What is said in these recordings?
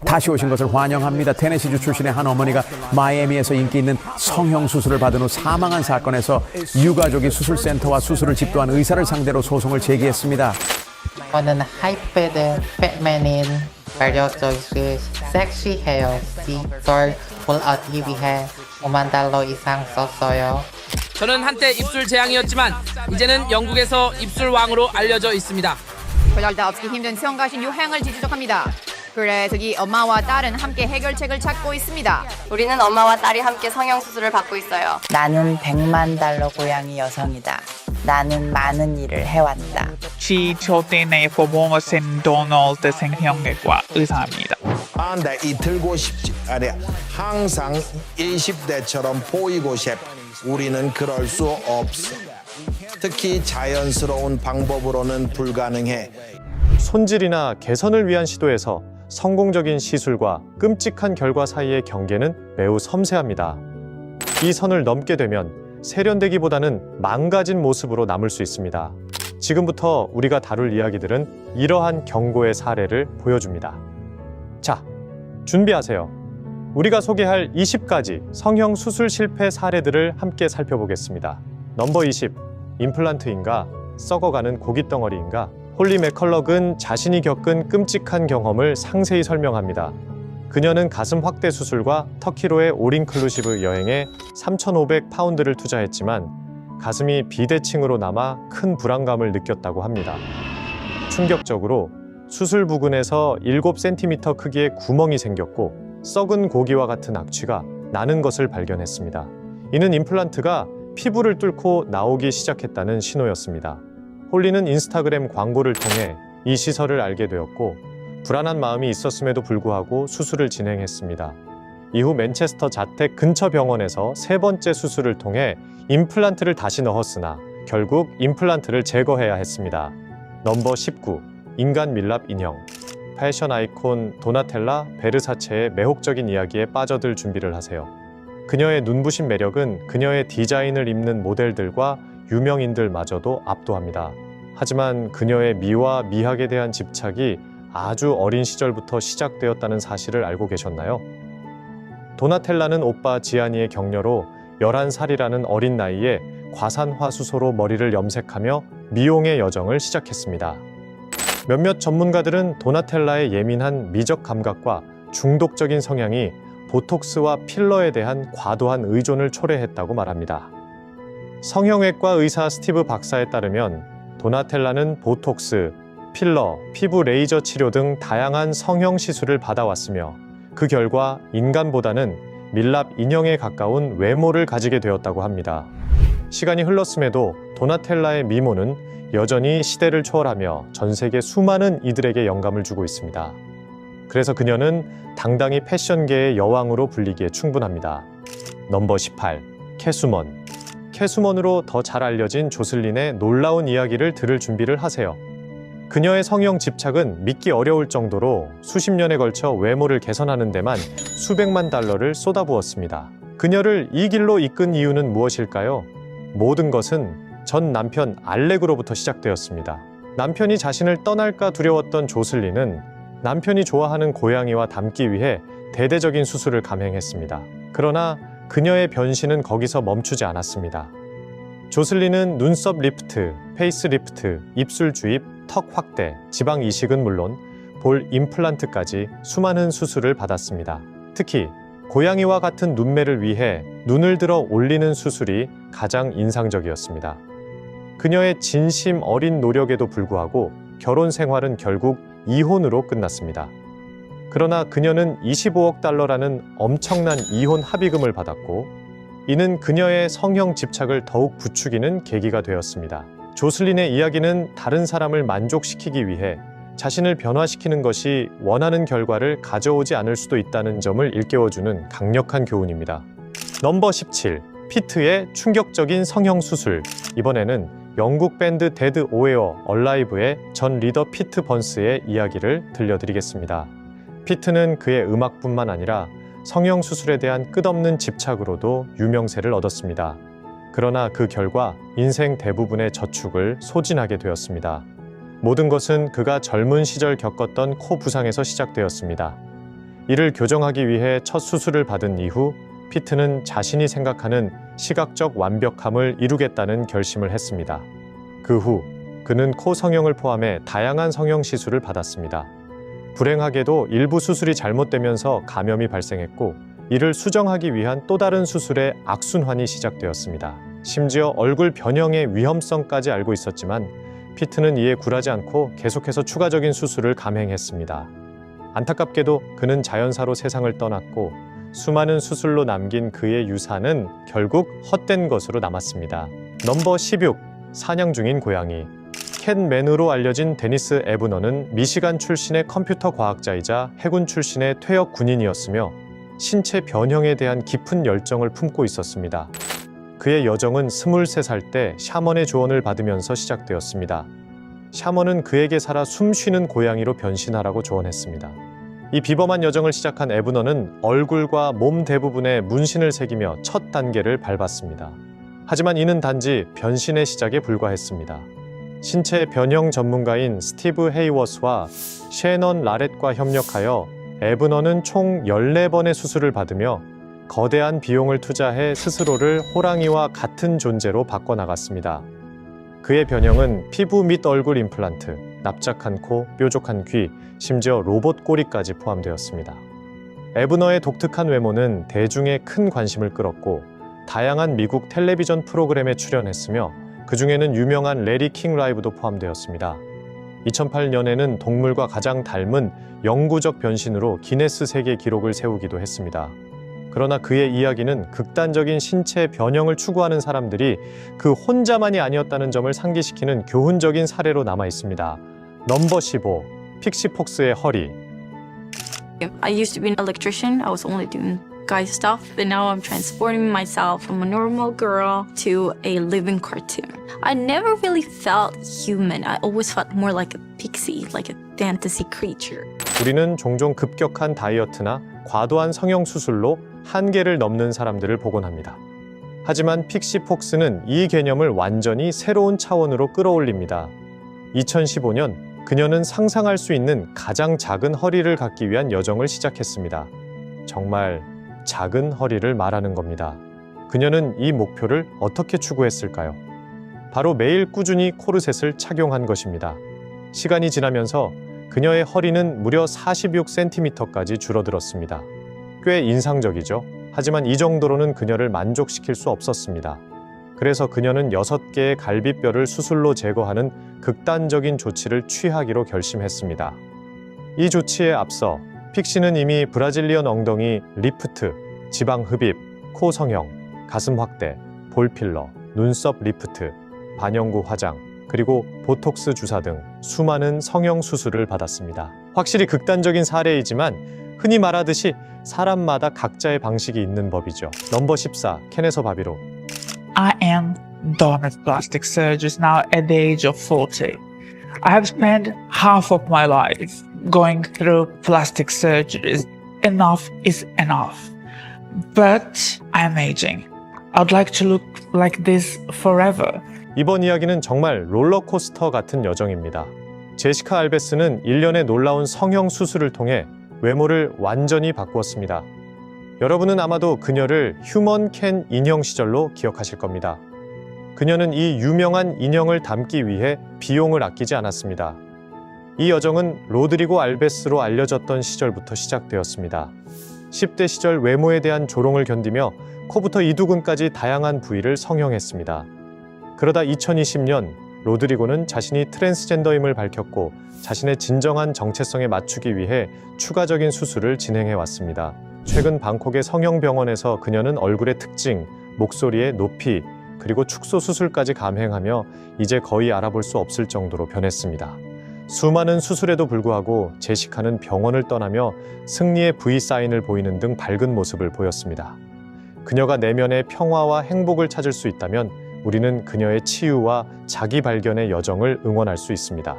다시 오신 것을 환영합니다. 테네시주 출신의 한 어머니가 마이애미에서 인기 있는 성형 수술을 받은 후 사망한 사건에서 유가족이 수술센터와 수술을 집도한 의사를 상대로 소송을 제기했습니다. 저는 하이패드 페맨인 매력적이고 섹시해요. 시절 볼어디 위해 $50,000 이상 썼어요. 저는 한때 입술 재앙이었지만 이제는 영국에서 입술 왕으로 알려져 있습니다. 그럴 다 없기 힘든 성가신 유행을 지지적합니다. 그래서 이 엄마와 딸은 함께 해결책을 찾고 있습니다. 우리는 엄마와 딸이 함께 성형수술을 받고 있어요. 나는 $1,000,000 고양이 여성이다. 나는 많은 일을 해왔다. 지초대내 포봉어센 도널드 생형외과 의사입니다. 나 이틀고 싶지. 아니, 항상 20대처럼 보이고 싶. 우리는 그럴 수 없어. 특히 자연스러운 방법으로는 불가능해. 손질이나 개선을 위한 시도에서 성공적인 시술과 끔찍한 결과 사이의 경계는 매우 섬세합니다. 이 선을 넘게 되면 세련되기보다는 망가진 모습으로 남을 수 있습니다. 지금부터 우리가 다룰 이야기들은 이러한 경고의 사례를 보여줍니다. 자, 준비하세요. 우리가 소개할 20가지 성형 수술 실패 사례들을 함께 살펴보겠습니다. 넘버 20, 임플란트인가? 썩어가는 고깃덩어리인가? 홀리 맥컬럭은 자신이 겪은 끔찍한 경험을 상세히 설명합니다. 그녀는 가슴 확대 수술과 터키로의 올인클루시브 여행에 3,500파운드를 투자했지만 가슴이 비대칭으로 남아 큰 불안감을 느꼈다고 합니다. 충격적으로 수술 부근에서 7cm 크기의 구멍이 생겼고 썩은 고기와 같은 악취가 나는 것을 발견했습니다. 이는 임플란트가 피부를 뚫고 나오기 시작했다는 신호였습니다. 홀리는 인스타그램 광고를 통해 이 시설을 알게 되었고 불안한 마음이 있었음에도 불구하고 수술을 진행했습니다. 이후 맨체스터 자택 근처 병원에서 3번째 수술을 통해 임플란트를 다시 넣었으나 결국 임플란트를 제거해야 했습니다. 넘버 19, 인간 밀랍 인형. 패션 아이콘 도나텔라 베르사체의 매혹적인 이야기에 빠져들 준비를 하세요. 그녀의 눈부신 매력은 그녀의 디자인을 입는 모델들과 유명인들마저도 압도합니다. 하지만 그녀의 미와 미학에 대한 집착이 아주 어린 시절부터 시작되었다는 사실을 알고 계셨나요? 도나텔라는 오빠 지아니의 격려로 11살이라는 어린 나이에 과산화수소로 머리를 염색하며 미용의 여정을 시작했습니다. 몇몇 전문가들은 도나텔라의 예민한 미적 감각과 중독적인 성향이 보톡스와 필러에 대한 과도한 의존을 초래했다고 말합니다. 성형외과 의사 스티브 박사에 따르면 도나텔라는 보톡스, 필러, 피부 레이저 치료 등 다양한 성형 시술을 받아왔으며 그 결과 인간보다는 밀랍 인형에 가까운 외모를 가지게 되었다고 합니다. 시간이 흘렀음에도 도나텔라의 미모는 여전히 시대를 초월하며 전 세계 수많은 이들에게 영감을 주고 있습니다. 그래서 그녀는 당당히 패션계의 여왕으로 불리기에 충분합니다. 넘버 18, 캐수먼. 캐수먼으로 더 잘 알려진 조슬린의 놀라운 이야기를 들을 준비를 하세요. 그녀의 성형 집착은 믿기 어려울 정도로 수십 년에 걸쳐 외모를 개선하는 데만 수백만 달러를 쏟아부었습니다. 그녀를 이 길로 이끈 이유는 무엇일까요? 모든 것은 전 남편 알렉으로부터 시작되었습니다. 남편이 자신을 떠날까 두려웠던 조슬린은 남편이 좋아하는 고양이와 닮기 위해 대대적인 수술을 감행했습니다. 그러나 그녀의 변신은 거기서 멈추지 않았습니다. 조슬린은 눈썹 리프트, 페이스 리프트, 입술 주입, 턱 확대, 지방 이식은 물론 볼 임플란트까지 수많은 수술을 받았습니다. 특히 고양이와 같은 눈매를 위해 눈을 들어 올리는 수술이 가장 인상적이었습니다. 그녀의 진심 어린 노력에도 불구하고 결혼 생활은 결국 이혼으로 끝났습니다. 그러나 그녀는 25억 달러라는 엄청난 이혼 합의금을 받았고 이는 그녀의 성형 집착을 더욱 부추기는 계기가 되었습니다. 조슬린의 이야기는 다른 사람을 만족시키기 위해 자신을 변화시키는 것이 원하는 결과를 가져오지 않을 수도 있다는 점을 일깨워주는 강력한 교훈입니다. 넘버 17. 피트의 충격적인 성형 수술. 이번에는 영국 밴드 데드 오웨어 얼라이브의 전 리더 피트 번스의 이야기를 들려드리겠습니다. 피트는 그의 음악뿐만 아니라 성형 수술에 대한 끝없는 집착으로도 유명세를 얻었습니다. 그러나 그 결과 인생 대부분의 저축을 소진하게 되었습니다. 모든 것은 그가 젊은 시절 겪었던 코 부상에서 시작되었습니다. 이를 교정하기 위해 첫 수술을 받은 이후 피트는 자신이 생각하는 시각적 완벽함을 이루겠다는 결심을 했습니다. 그 후 그는 코 성형을 포함해 다양한 성형 시술을 받았습니다. 불행하게도 일부 수술이 잘못되면서 감염이 발생했고 이를 수정하기 위한 또 다른 수술의 악순환이 시작되었습니다. 심지어 얼굴 변형의 위험성까지 알고 있었지만 피트는 이에 굴하지 않고 계속해서 추가적인 수술을 감행했습니다. 안타깝게도 그는 자연사로 세상을 떠났고 수많은 수술로 남긴 그의 유산은 결국 헛된 것으로 남았습니다. 넘버 16. 사냥 중인 고양이. 캣맨으로 알려진 데니스 에브너는 미시간 출신의 컴퓨터 과학자이자 해군 출신의 퇴역 군인이었으며 신체 변형에 대한 깊은 열정을 품고 있었습니다. 그의 여정은 23살 때 샤먼의 조언을 받으면서 시작되었습니다. 샤먼은 그에게 살아 숨쉬는 고양이로 변신하라고 조언했습니다. 이 비범한 여정을 시작한 에브너는 얼굴과 몸 대부분에 문신을 새기며 첫 단계를 밟았습니다. 하지만 이는 단지 변신의 시작에 불과했습니다. 신체 변형 전문가인 스티브 헤이워스와 셰넌 라렛과 협력하여 에브너는 총 14번의 수술을 받으며 거대한 비용을 투자해 스스로를 호랑이와 같은 존재로 바꿔나갔습니다. 그의 변형은 피부 및 얼굴 임플란트, 납작한 코, 뾰족한 귀, 심지어 로봇 꼬리까지 포함되었습니다. 에브너의 독특한 외모는 대중의 큰 관심을 끌었고 다양한 미국 텔레비전 프로그램에 출연했으며 그 중에는 유명한 레리 킹 라이브도 포함되었습니다. 2008년에는 동물과 가장 닮은 영구적 변신으로 기네스 세계 기록을 세우기도 했습니다. 그러나 그의 이야기는 극단적인 신체 변형을 추구하는 사람들이 그 혼자만이 아니었다는 점을 상기시키는 교훈적인 사례로 남아 있습니다. 넘버 15. 픽시 폭스의 허리. I used to be an electrician. I was only doing guy stuff, but now I'm transporting myself from a normal girl to a living cartoon. I never really felt human. I always felt more like a pixie, like a fantasy creature. 우리는 종종 급격한 다이어트나 과도한 성형 수술로 한계를 넘는 사람들을 보곤 합니다. 하지만 픽시 폭스는 이 개념을 완전히 새로운 차원으로 끌어올립니다. 2015년 그녀는 상상할 수 있는 가장 작은 허리를 갖기 위한 여정을 시작했습니다. 정말 작은 허리를 말하는 겁니다. 그녀는 이 목표를 어떻게 추구했을까요? 바로 매일 꾸준히 코르셋을 착용한 것입니다. 시간이 지나면서 그녀의 허리는 무려 46cm까지 줄어들었습니다. 꽤 인상적이죠? 하지만 이 정도로는 그녀를 만족시킬 수 없었습니다. 그래서 그녀는 6개의 갈비뼈를 수술로 제거하는 극단적인 조치를 취하기로 결심했습니다. 이 조치에 앞서 픽시는 이미 브라질리언 엉덩이 리프트, 지방 흡입, 코 성형, 가슴 확대, 볼 필러, 눈썹 리프트, 반영구 화장, 그리고 보톡스 주사 등 수많은 성형 수술을 받았습니다. 확실히 극단적인 사례이지만 흔히 말하듯이 사람마다 각자의 방식이 있는 법이죠. 넘버 14. 케네서 바비로. I am done with plastic surgeries now at the age of 40. I have spent half of my life going through plastic surgeries. Enough is enough. But I'm aging. I'd like to look like this forever. 이번 이야기는 정말 롤러코스터 같은 여정입니다. 제시카 알베스는 일련의 놀라운 성형 수술을 통해 외모를 완전히 바꾸었습니다. 여러분은 아마도 그녀를 휴먼 캔 인형 시절로 기억하실 겁니다. 그녀는 이 유명한 인형을 담기 위해 비용을 아끼지 않았습니다. 이 여정은 로드리고 알베스로 알려졌던 시절부터 시작되었습니다. 10대 시절 외모에 대한 조롱을 견디며 코부터 이두근까지 다양한 부위를 성형했습니다. 그러다 2020년 로드리고는 자신이 트랜스젠더임을 밝혔고 자신의 진정한 정체성에 맞추기 위해 추가적인 수술을 진행해 왔습니다. 최근 방콕의 성형병원에서 그녀는 얼굴의 특징, 목소리의 높이, 그리고 축소 수술까지 감행하며 이제 거의 알아볼 수 없을 정도로 변했습니다. 수많은 수술에도 불구하고 제시카는 병원을 떠나며 승리의 V 사인을 보이는 등 밝은 모습을 보였습니다. 그녀가 내면의 평화와 행복을 찾을 수 있다면 우리는 그녀의 치유와 자기 발견의 여정을 응원할 수 있습니다.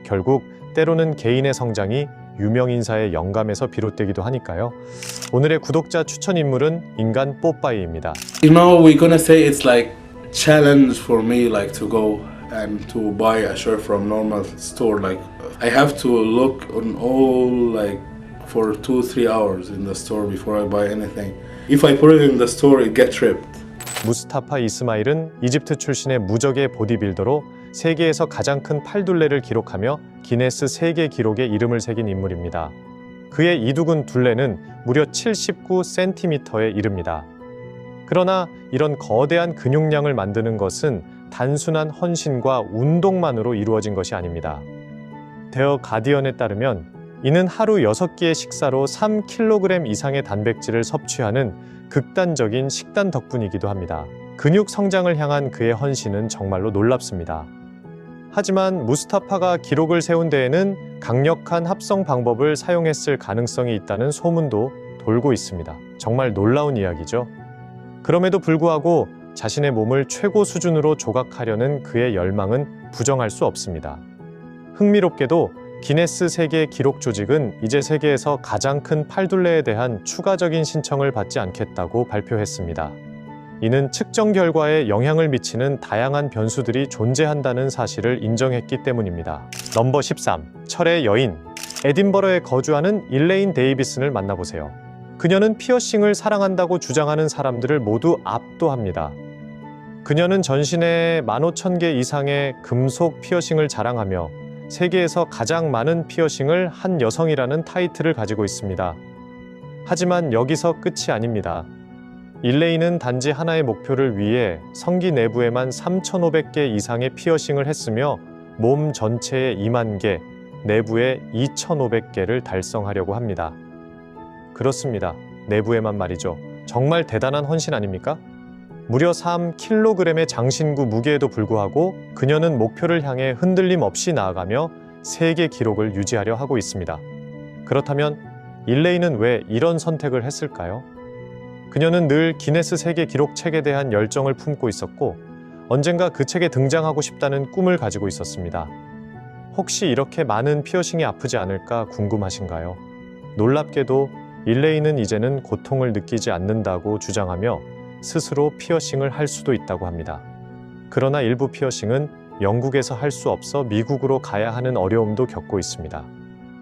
결국 때로는 개인의 성장이 유명 인사의 영감에서 비롯되기도 하니까요. 오늘의 구독자 추천 인물은 인간 뽀빠이입니다. You know, we're gonna say it's like challenge for me, like to go and to buy a shirt from normal store. Like I have to look on all like for 2-3 hours in the store before I buy anything. If I put it in the store, it gets ripped. 무스타파 이스마일은 이집트 출신의 무적의 보디빌더로 세계에서 가장 큰 팔둘레를 기록하며 기네스 세계 기록에 이름을 새긴 인물입니다. 그의 이두근 둘레는 무려 79cm에 이릅니다. 그러나 이런 거대한 근육량을 만드는 것은 단순한 헌신과 운동만으로 이루어진 것이 아닙니다. 더 가디언에 따르면 이는 하루 6끼의 식사로 3kg 이상의 단백질을 섭취하는 극단적인 식단 덕분이기도 합니다. 근육 성장을 향한 그의 헌신은 정말로 놀랍습니다. 하지만 무스타파가 기록을 세운 데에는 강력한 합성 방법을 사용했을 가능성이 있다는 소문도 돌고 있습니다. 정말 놀라운 이야기죠. 그럼에도 불구하고 자신의 몸을 최고 수준으로 조각하려는 그의 열망은 부정할 수 없습니다. 흥미롭게도 기네스 세계 기록 조직은 이제 세계에서 가장 큰 팔둘레에 대한 추가적인 신청을 받지 않겠다고 발표했습니다. 이는 측정 결과에 영향을 미치는 다양한 변수들이 존재한다는 사실을 인정했기 때문입니다. 넘버 13. 철의 여인. 에딘버러에 거주하는 일레인 데이비슨을 만나보세요. 그녀는 피어싱을 사랑한다고 주장하는 사람들을 모두 압도합니다. 그녀는 전신에 15,000개 이상의 금속 피어싱을 자랑하며 세계에서 가장 많은 피어싱을 한 여성이라는 타이틀을 가지고 있습니다. 하지만 여기서 끝이 아닙니다. 일레인은 단지 하나의 목표를 위해 성기 내부에만 3,500개 이상의 피어싱을 했으며 몸 전체에 2만 개, 내부에 2,500개를 달성하려고 합니다. 그렇습니다. 내부에만 말이죠. 정말 대단한 헌신 아닙니까? 무려 3kg의 장신구 무게에도 불구하고 그녀는 목표를 향해 흔들림 없이 나아가며 세계 기록을 유지하려 하고 있습니다. 그렇다면 일레인은 왜 이런 선택을 했을까요? 그녀는 늘 기네스 세계 기록 책에 대한 열정을 품고 있었고 언젠가 그 책에 등장하고 싶다는 꿈을 가지고 있었습니다. 혹시 이렇게 많은 피어싱이 아프지 않을까 궁금하신가요? 놀랍게도 일레인은 이제는 고통을 느끼지 않는다고 주장하며 스스로 피어싱을 할 수도 있다고 합니다. 그러나 일부 피어싱은 영국에서 할 수 없어 미국으로 가야 하는 어려움도 겪고 있습니다.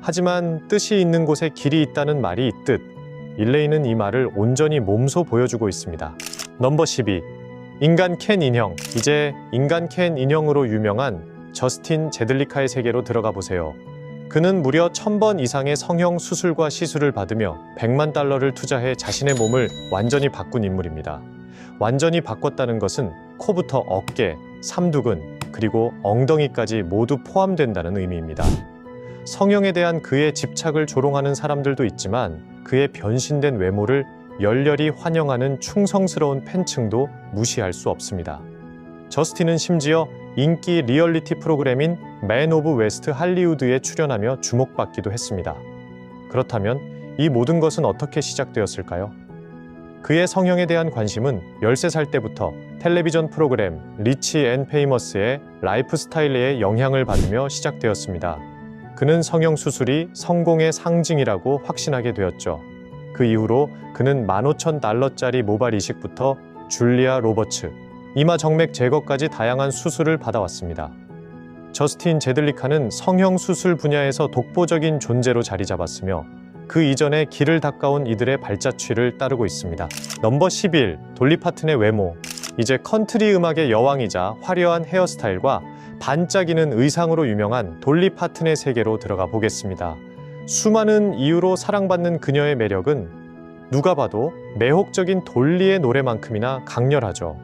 하지만 뜻이 있는 곳에 길이 있다는 말이 있듯 일레인은 이 말을 온전히 몸소 보여주고 있습니다. 넘버 12. 인간 켄 인형. 이제 인간 켄 인형으로 유명한 저스틴 제들리카의 세계로 들어가 보세요. 그는 무려 1000번 이상의 성형 수술과 시술을 받으며 100만 달러를 투자해 자신의 몸을 완전히 바꾼 인물입니다. 완전히 바꿨다는 것은 코부터 어깨, 삼두근, 그리고 엉덩이까지 모두 포함된다는 의미입니다. 성형에 대한 그의 집착을 조롱하는 사람들도 있지만 그의 변신된 외모를 열렬히 환영하는 충성스러운 팬층도 무시할 수 없습니다. 저스틴은 심지어 인기 리얼리티 프로그램인 맨 오브 웨스트 할리우드에 출연하며 주목받기도 했습니다. 그렇다면 이 모든 것은 어떻게 시작되었을까요? 그의 성형에 대한 관심은 13살 때부터 텔레비전 프로그램 리치 앤 페이머스의 라이프 스타일에 영향을 받으며 시작되었습니다. 그는 성형 수술이 성공의 상징이라고 확신하게 되었죠. 그 이후로 그는 15,000달러짜리 모발 이식부터 줄리아 로버츠, 이마 정맥 제거까지 다양한 수술을 받아왔습니다. 저스틴 제들리카는 성형 수술 분야에서 독보적인 존재로 자리 잡았으며 그 이전에 길을 닦아온 이들의 발자취를 따르고 있습니다. 넘버 11. 돌리 파튼의 외모. 이제 컨트리 음악의 여왕이자 화려한 헤어스타일과 반짝이는 의상으로 유명한 돌리 파튼의 세계로 들어가 보겠습니다. 수많은 이유로 사랑받는 그녀의 매력은 누가 봐도 매혹적인 돌리의 노래만큼이나 강렬하죠.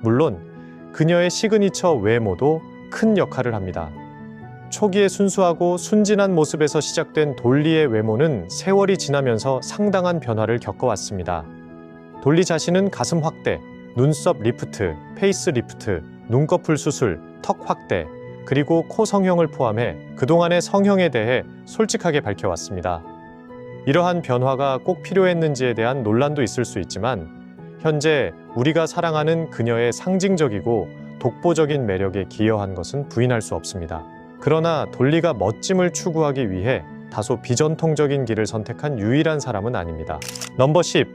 물론 그녀의 시그니처 외모도 큰 역할을 합니다. 초기에 순수하고 순진한 모습에서 시작된 돌리의 외모는 세월이 지나면서 상당한 변화를 겪어왔습니다. 돌리 자신은 가슴 확대, 눈썹 리프트, 페이스 리프트, 눈꺼풀 수술, 턱 확대, 그리고 코 성형을 포함해 그동안의 성형에 대해 솔직하게 밝혀왔습니다. 이러한 변화가 꼭 필요했는지에 대한 논란도 있을 수 있지만 현재 우리가 사랑하는 그녀의 상징적이고 독보적인 매력에 기여한 것은 부인할 수 없습니다. 그러나 돌리가 멋짐을 추구하기 위해 다소 비전통적인 길을 선택한 유일한 사람은 아닙니다. 넘버 10.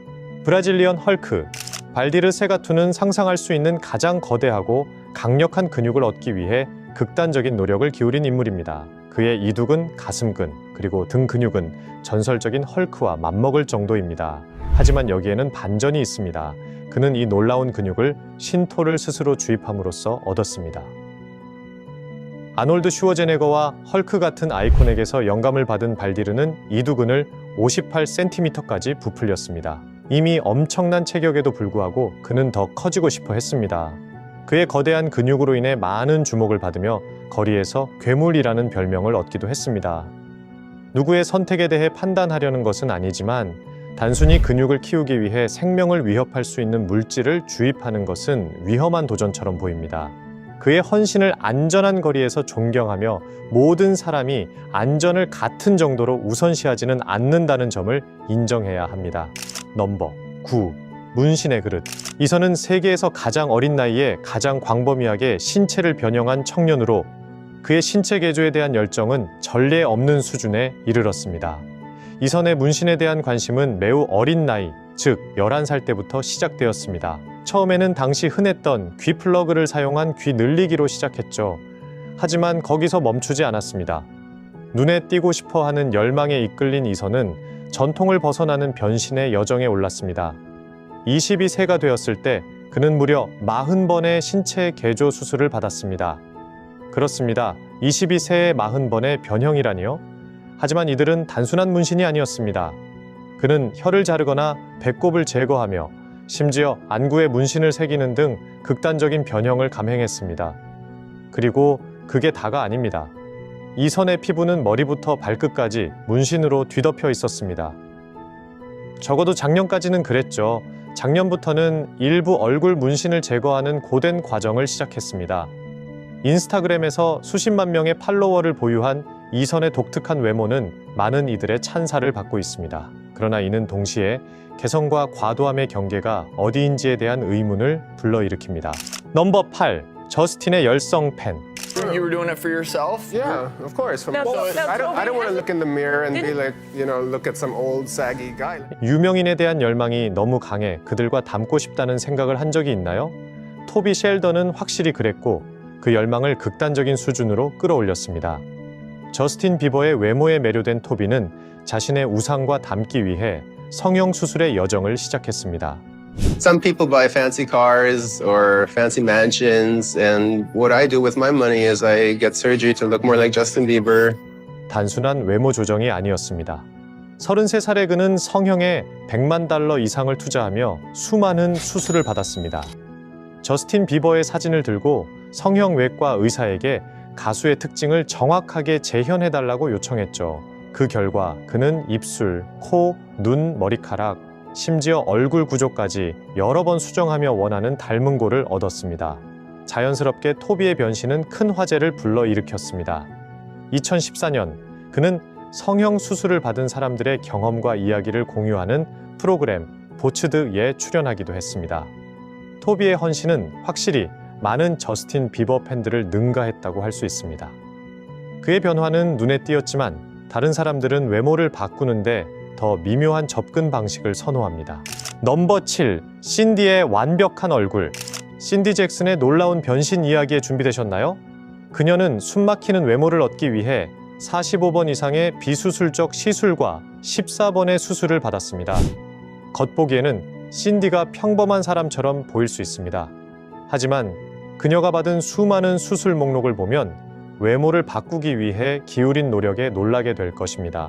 브라질리언 헐크. 발디르 세가투는 상상할 수 있는 가장 거대하고 강력한 근육을 얻기 위해 극단적인 노력을 기울인 인물입니다. 그의 이두근, 가슴근, 그리고 등 근육은 전설적인 헐크와 맞먹을 정도입니다. 하지만 여기에는 반전이 있습니다. 그는 이 놀라운 근육을 신토를 스스로 주입함으로써 얻었습니다. 아놀드 슈워제네거와 헐크 같은 아이콘에게서 영감을 받은 발디르는 이두근을 58cm까지 부풀렸습니다. 이미 엄청난 체격에도 불구하고 그는 더 커지고 싶어 했습니다. 그의 거대한 근육으로 인해 많은 주목을 받으며 거리에서 괴물이라는 별명을 얻기도 했습니다. 누구의 선택에 대해 판단하려는 것은 아니지만 단순히 근육을 키우기 위해 생명을 위협할 수 있는 물질을 주입하는 것은 위험한 도전처럼 보입니다. 그의 헌신을 안전한 거리에서 존경하며 모든 사람이 안전을 같은 정도로 우선시하지는 않는다는 점을 인정해야 합니다. 넘버 9. 문신의 그릇. 이 선은 세계에서 가장 어린 나이에 가장 광범위하게 신체를 변형한 청년으로 그의 신체 개조에 대한 열정은 전례 없는 수준에 이르렀습니다. 이 선의 문신에 대한 관심은 매우 어린 나이, 즉 11살 때부터 시작되었습니다. 처음에는 당시 흔했던 귀 플러그를 사용한 귀 늘리기로 시작했죠. 하지만 거기서 멈추지 않았습니다. 눈에 띄고 싶어 하는 열망에 이끌린 이 선은 전통을 벗어나는 변신의 여정에 올랐습니다. 22세가 되었을 때 그는 무려 40번의 신체 개조 수술을 받았습니다. 그렇습니다. 22세의 40번의 변형이라니요? 하지만 이들은 단순한 문신이 아니었습니다. 그는 혀를 자르거나 배꼽을 제거하며 심지어 안구에 문신을 새기는 등 극단적인 변형을 감행했습니다. 그리고 그게 다가 아닙니다. 이 선의 피부는 머리부터 발끝까지 문신으로 뒤덮여 있었습니다. 적어도 작년까지는 그랬죠. 작년부터는 일부 얼굴 문신을 제거하는 고된 과정을 시작했습니다. 인스타그램에서 수십만 명의 팔로워를 보유한 이 선의 독특한 외모는 많은 이들의 찬사를 받고 있습니다. 그러나 이는 동시에 개성과 과도함의 경계가 어디인지에 대한 의문을 불러일으킵니다. 넘버 8. 저스틴의 열성 팬. You were doing it for yourself? Yeah, of course. I don't want to look in the mirror and be like, look at some old saggy guy. 유명인에 대한 열망이 너무 강해 그들과 닮고 싶다는 생각을 한 적이 있나요? 토비 셸던은 확실히 그랬고 그 열망을 극단적인 수준으로 끌어올렸습니다. 저스틴 비버의 외모에 매료된 토비는 자신의 우상과 닮기 위해 성형 수술의 여정을 시작했습니다. Some people buy fancy cars or fancy mansions, and what I do with my money is I get surgery to look more like Justin Bieber. 단순한 외모 조정이 아니었습니다. 33살의 그는 성형에 $1,000,000 이상을 투자하며 수많은 수술을 받았습니다. 저스틴 비버의 사진을 들고 성형외과 의사에게 가수의 특징을 정확하게 재현해달라고 요청했죠. 그 결과 그는 입술, 코, 눈, 머리카락, 심지어 얼굴 구조까지 여러 번 수정하며 원하는 닮은 꼴을 얻었습니다. 자연스럽게 토비의 변신은 큰 화제를 불러일으켰습니다. 2014년 그는 성형 수술을 받은 사람들의 경험과 이야기를 공유하는 프로그램 보츠드에 출연하기도 했습니다. 토비의 헌신은 확실히 많은 저스틴 비버 팬들을 능가했다고 할 수 있습니다. 그의 변화는 눈에 띄었지만 다른 사람들은 외모를 바꾸는데 더 미묘한 접근 방식을 선호합니다. 넘버 7. 신디의 완벽한 얼굴. 신디 잭슨의 놀라운 변신 이야기에 준비되셨나요? 그녀는 숨막히는 외모를 얻기 위해 45번 이상의 비수술적 시술과 14번의 수술을 받았습니다. 겉보기에는 신디가 평범한 사람처럼 보일 수 있습니다. 하지만 그녀가 받은 수많은 수술 목록을 보면 외모를 바꾸기 위해 기울인 노력에 놀라게 될 것입니다.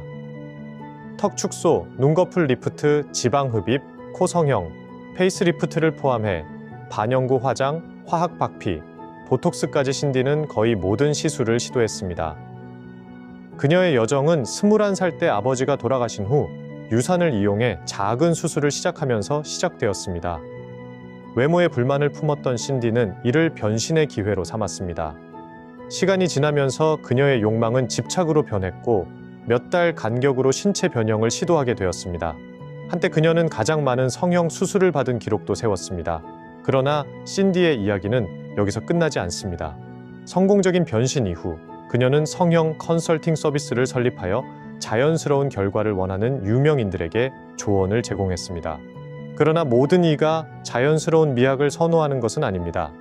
턱 축소, 눈꺼풀 리프트, 지방 흡입, 코 성형, 페이스 리프트를 포함해 반영구 화장, 화학 박피, 보톡스까지 신디는 거의 모든 시술을 시도했습니다. 그녀의 여정은 21살 때 아버지가 돌아가신 후 유산을 이용해 작은 수술을 시작하면서 시작되었습니다. 외모에 불만을 품었던 신디는 이를 변신의 기회로 삼았습니다. 시간이 지나면서 그녀의 욕망은 집착으로 변했고 몇 달 간격으로 신체 변형을 시도하게 되었습니다. 한때 그녀는 가장 많은 성형 수술을 받은 기록도 세웠습니다. 그러나 신디의 이야기는 여기서 끝나지 않습니다. 성공적인 변신 이후 그녀는 성형 컨설팅 서비스를 설립하여 자연스러운 결과를 원하는 유명인들에게 조언을 제공했습니다. 그러나 모든 이가 자연스러운 미학을 선호하는 것은 아닙니다.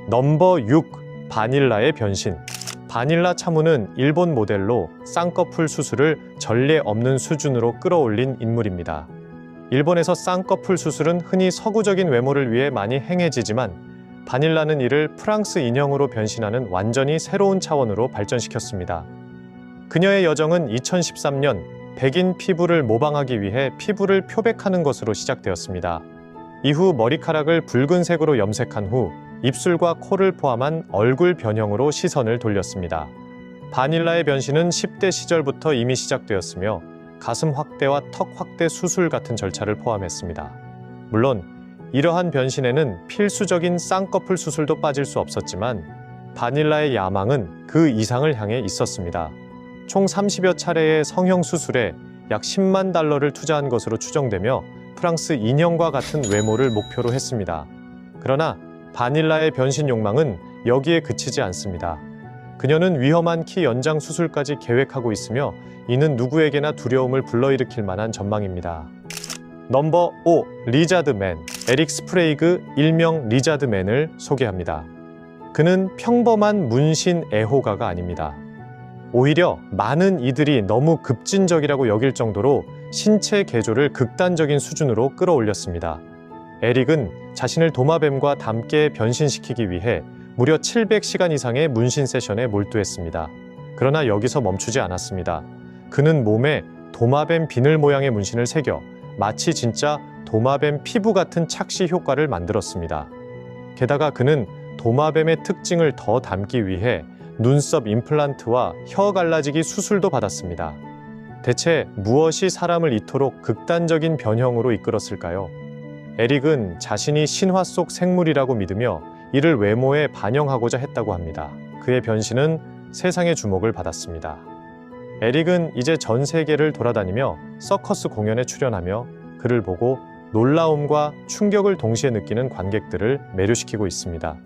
넘버 6. 바닐라의 변신. 바닐라 차무는 일본 모델로 쌍꺼풀 수술을 전례 없는 수준으로 끌어올린 인물입니다. 일본에서 쌍꺼풀 수술은 흔히 서구적인 외모를 위해 많이 행해지지만 바닐라는 이를 프랑스 인형으로 변신하는 완전히 새로운 차원으로 발전시켰습니다. 그녀의 여정은 2013년 백인 피부를 모방하기 위해 피부를 표백하는 것으로 시작되었습니다. 이후 머리카락을 붉은색으로 염색한 후 입술과 코를 포함한 얼굴 변형으로 시선을 돌렸습니다. 바닐라의 변신은 10대 시절부터 이미 시작되었으며 가슴 확대와 턱 확대 수술 같은 절차를 포함했습니다. 물론 이러한 변신에는 필수적인 쌍꺼풀 수술도 빠질 수 없었지만 바닐라의 야망은 그 이상을 향해 있었습니다. 총 30여 차례의 성형 수술에 약 10만 달러를 투자한 것으로 추정되며 프랑스 인형과 같은 외모를 목표로 했습니다. 그러나 바닐라의 변신 욕망은 여기에 그치지 않습니다. 그녀는 위험한 키 연장 수술까지 계획하고 있으며 이는 누구에게나 두려움을 불러일으킬 만한 전망입니다. 넘버 5. 리자드 맨. 에릭 스프레이그 일명 리자드 맨을 소개합니다. 그는 평범한 문신 애호가가 아닙니다. 오히려 많은 이들이 너무 급진적이라고 여길 정도로 신체 개조를 극단적인 수준으로 끌어올렸습니다. 에릭은 자신을 도마뱀과 닮게 변신시키기 위해 무려 700시간 이상의 문신 세션에 몰두했습니다. 그러나 여기서 멈추지 않았습니다. 그는 몸에 도마뱀 비늘 모양의 문신을 새겨 마치 진짜 도마뱀 피부 같은 착시 효과를 만들었습니다. 게다가 그는 도마뱀의 특징을 더 담기 위해 눈썹 임플란트와 혀 갈라지기 수술도 받았습니다. 대체 무엇이 사람을 이토록 극단적인 변형으로 이끌었을까요? 에릭은 자신이 신화 속 생물이라고 믿으며 이를 외모에 반영하고자 했다고 합니다. 그의 변신은 세상의 주목을 받았습니다. 에릭은 이제 전 세계를 돌아다니며 서커스 공연에 출연하며 그를 보고 놀라움과 충격을 동시에 느끼는 관객들을 매료시키고 있습니다.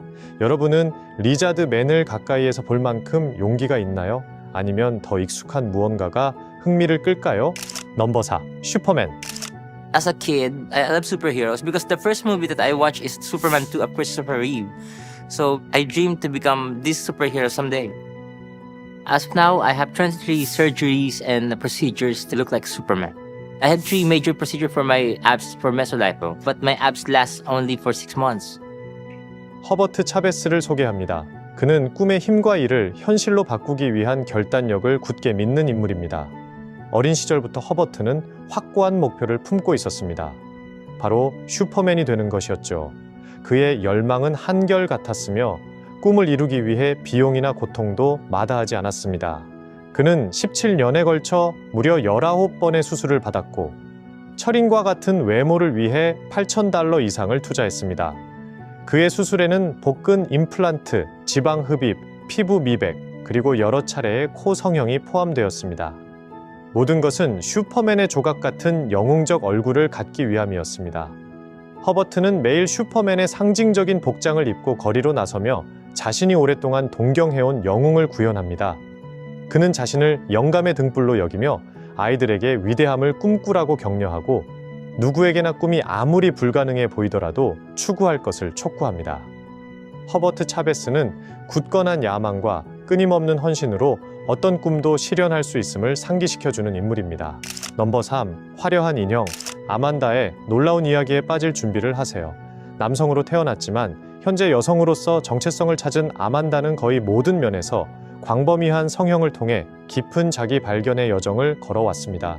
여러분은 리자드 맨을 가까이에서 볼 만큼 용기가 있나요? 아니면 더 익숙한 무언가가 흥미를 끌까요? 넘버 4. 슈퍼맨. As a kid, I love superheroes because the first movie that I watched is Superman 2 of Christopher Reeve. So I dreamed to become this superhero someday. As of now, I have 23 surgeries and procedures to look like Superman. I had 3 major procedures for my abs for mesolipo, but my abs last only for 6 months. 허버트 차베스를 소개합니다. 그는 꿈의 힘과 일을 현실로 바꾸기 위한 결단력을 굳게 믿는 인물입니다. 어린 시절부터 허버트는 확고한 목표를 품고 있었습니다. 바로 슈퍼맨이 되는 것이었죠. 그의 열망은 한결같았으며 꿈을 이루기 위해 비용이나 고통도 마다하지 않았습니다. 그는 17년에 걸쳐 무려 19번의 수술을 받았고 철인과 같은 외모를 위해 $8,000 이상을 투자했습니다. 그의 수술에는 복근 임플란트, 지방 흡입, 피부 미백, 그리고 여러 차례의 코 성형이 포함되었습니다. 모든 것은 슈퍼맨의 조각 같은 영웅적 얼굴을 갖기 위함이었습니다. 허버트는 매일 슈퍼맨의 상징적인 복장을 입고 거리로 나서며 자신이 오랫동안 동경해온 영웅을 구현합니다. 그는 자신을 영감의 등불로 여기며 아이들에게 위대함을 꿈꾸라고 격려하고 누구에게나 꿈이 아무리 불가능해 보이더라도 추구할 것을 촉구합니다. 허버트 차베스는 굳건한 야망과 끊임없는 헌신으로 어떤 꿈도 실현할 수 있음을 상기시켜주는 인물입니다. 넘버 3. 화려한 인형. 아만다의 놀라운 이야기에 빠질 준비를 하세요. 남성으로 태어났지만 현재 여성으로서 정체성을 찾은 아만다는 거의 모든 면에서 광범위한 성형을 통해 깊은 자기 발견의 여정을 걸어왔습니다.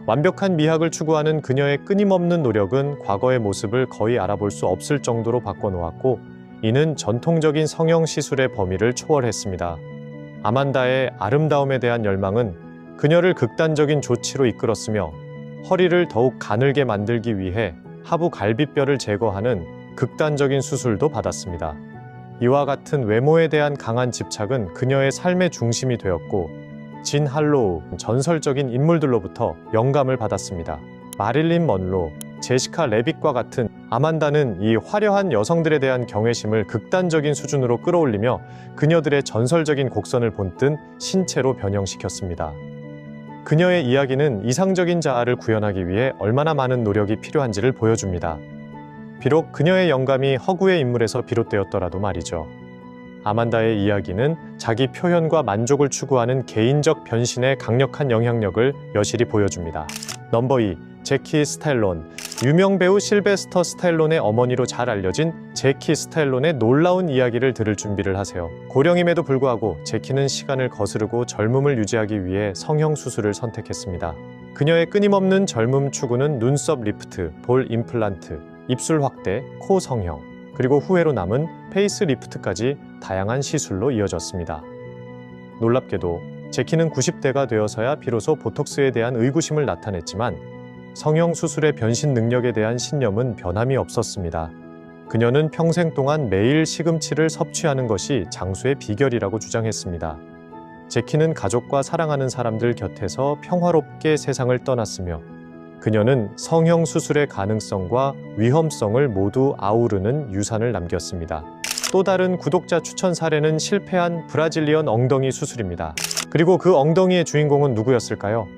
완벽한 미학을 추구하는 그녀의 끊임없는 노력은 과거의 모습을 거의 알아볼 수 없을 정도로 바꿔놓았고 이는 전통적인 성형 시술의 범위를 초월했습니다. 아만다의 아름다움에 대한 열망은 그녀를 극단적인 조치로 이끌었으며 허리를 더욱 가늘게 만들기 위해 하부 갈비뼈를 제거하는 극단적인 수술도 받았습니다. 이와 같은 외모에 대한 강한 집착은 그녀의 삶의 중심이 되었고 진 할로우, 전설적인 인물들로부터 영감을 받았습니다. 마릴린 먼로, 제시카 레빗과 같은 아만다는 이 화려한 여성들에 대한 경외심을 극단적인 수준으로 끌어올리며 그녀들의 전설적인 곡선을 본뜬 신체로 변형시켰습니다. 그녀의 이야기는 이상적인 자아를 구현하기 위해 얼마나 많은 노력이 필요한지를 보여줍니다. 비록 그녀의 영감이 허구의 인물에서 비롯되었더라도 말이죠. 아만다의 이야기는 자기 표현과 만족을 추구하는 개인적 변신의 강력한 영향력을 여실히 보여줍니다. 넘버 2. 제키 스탈론. 유명 배우 실베스터 스탈론의 어머니로 잘 알려진 제키 스탈론의 놀라운 이야기를 들을 준비를 하세요. 고령임에도 불구하고 제키는 시간을 거스르고 젊음을 유지하기 위해 성형수술을 선택했습니다. 그녀의 끊임없는 젊음 추구는 눈썹 리프트, 볼 임플란트, 입술 확대, 코 성형, 그리고 후회로 남은 페이스 리프트까지 다양한 시술로 이어졌습니다. 놀랍게도 제키는 90대가 되어서야 비로소 보톡스에 대한 의구심을 나타냈지만 성형수술의 변신 능력에 대한 신념은 변함이 없었습니다. 그녀는 평생 동안 매일 시금치를 섭취하는 것이 장수의 비결이라고 주장했습니다. 제키는 가족과 사랑하는 사람들 곁에서 평화롭게 세상을 떠났으며 그녀는 성형수술의 가능성과 위험성을 모두 아우르는 유산을 남겼습니다. 또 다른 구독자 추천 사례는 실패한 브라질리언 엉덩이 수술입니다. 그리고 그 엉덩이의 주인공은 누구였을까요?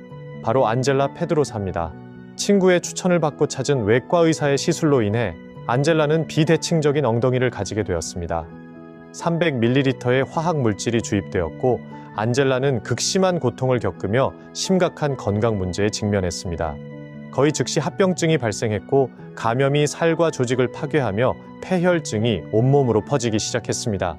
바로 안젤라 페드로사입니다. 친구의 추천을 받고 찾은 외과 의사의 시술로 인해 안젤라는 비대칭적인 엉덩이를 가지게 되었습니다. 300ml의 화학 물질이 주입되었고 안젤라는 극심한 고통을 겪으며 심각한 건강 문제에 직면했습니다. 거의 즉시 합병증이 발생했고 감염이 살과 조직을 파괴하며 폐혈증이 온몸으로 퍼지기 시작했습니다.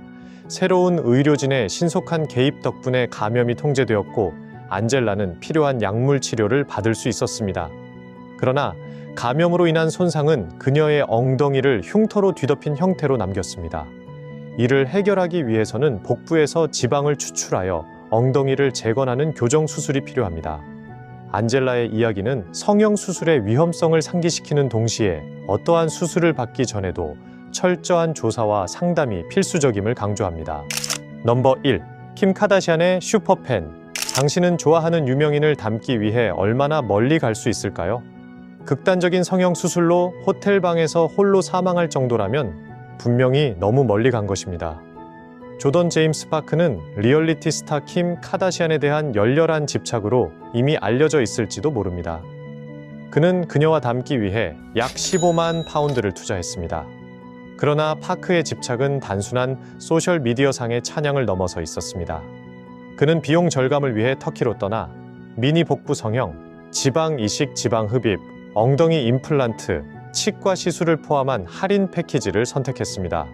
새로운 의료진의 신속한 개입 덕분에 감염이 통제되었고 안젤라는 필요한 약물 치료를 받을 수 있었습니다. 그러나 감염으로 인한 손상은 그녀의 엉덩이를 흉터로 뒤덮인 형태로 남겼습니다. 이를 해결하기 위해서는 복부에서 지방을 추출하여 엉덩이를 재건하는 교정 수술이 필요합니다. 안젤라의 이야기는 성형수술의 위험성을 상기시키는 동시에 어떠한 수술을 받기 전에도 철저한 조사와 상담이 필수적임을 강조합니다. 넘버 1. 킴 카다시안의 슈퍼팬. 당신은 좋아하는 유명인을 닮기 위해 얼마나 멀리 갈 수 있을까요? 극단적인 성형수술로 호텔방에서 홀로 사망할 정도라면 분명히 너무 멀리 간 것입니다. 조던 제임스 파크는 리얼리티 스타 킴 카다시안에 대한 열렬한 집착으로 이미 알려져 있을지도 모릅니다. 그는 그녀와 닮기 위해 약 15만 파운드를 투자했습니다. 그러나 파크의 집착은 단순한 소셜미디어상의 찬양을 넘어서 있었습니다. 그는 비용 절감을 위해 터키로 떠나 미니 복부 성형, 지방 이식 지방 흡입, 엉덩이 임플란트, 치과 시술을 포함한 할인 패키지를 선택했습니다.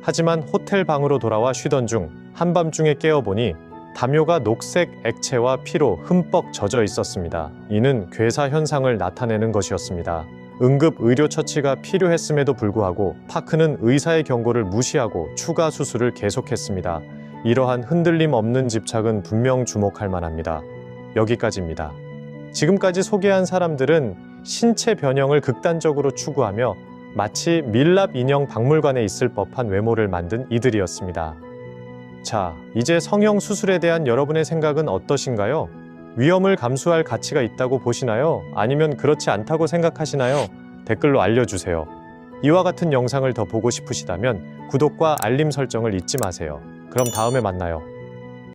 하지만 호텔 방으로 돌아와 쉬던 중 한밤중에 깨어보니 담요가 녹색 액체와 피로 흠뻑 젖어 있었습니다. 이는 괴사 현상을 나타내는 것이었습니다. 응급 의료 처치가 필요했음에도 불구하고 파크는 의사의 경고를 무시하고 추가 수술을 계속했습니다. 이러한 흔들림 없는 집착은 분명 주목할 만합니다. 여기까지입니다. 지금까지 소개한 사람들은 신체 변형을 극단적으로 추구하며 마치 밀랍 인형 박물관에 있을 법한 외모를 만든 이들이었습니다. 자, 이제 성형 수술에 대한 여러분의 생각은 어떠신가요? 위험을 감수할 가치가 있다고 보시나요? 아니면 그렇지 않다고 생각하시나요? 댓글로 알려주세요. 이와 같은 영상을 더 보고 싶으시다면 구독과 알림 설정을 잊지 마세요. 그럼 다음에 만나요.